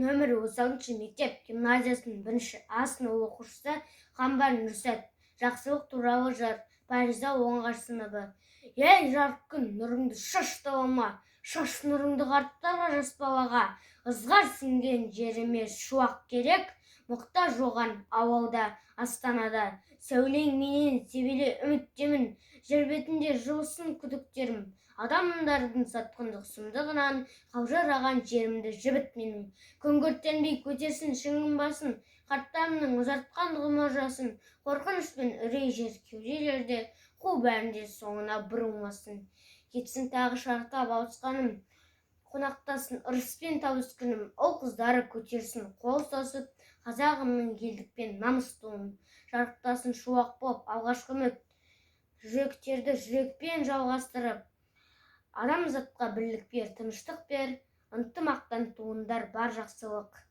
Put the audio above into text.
нөмірі 36 мектеп гимназиясының 1 А сынып оқушысы Қамбар Нұрсәт. Жақсылық туралы жыр. Париза Оңғарсынова. Ей жарық күн, нұрыңды шашты алма, шаш нұрыңды қарттарға, жас балаға. Ызғар сіңген жеріме шуақ керек, мұқтаж оған ауылда, астанада. Сәулең менен себеле үміттемін, жер бетінде жылысын күдіктерім. Адамдардың сатқындық сұмдығынан қалжыраған жерімді жібіт менің. Күңгірттенбей көтерсін шыңның басын, қарттарымның ұзартқан ғұмыр-жасын. Қорқыныш пен үрей жер кеуделерде, қу бәрінде соңына бұрылмасын. Кетсін тағы шарықтап ауысқаным, қонақтасын ырыспен табыс күнім. Ұл қыздары көтерсін қол ұстасып, қазағымның елдікпен намыс туын. Жарықтасын шуақ боп алғашқы үміт, жүректерді жүрекпен жалғастырып. Адамзатқа бірлік бер, тыныштық бер, ынтымақтан туындар бар жақсылық.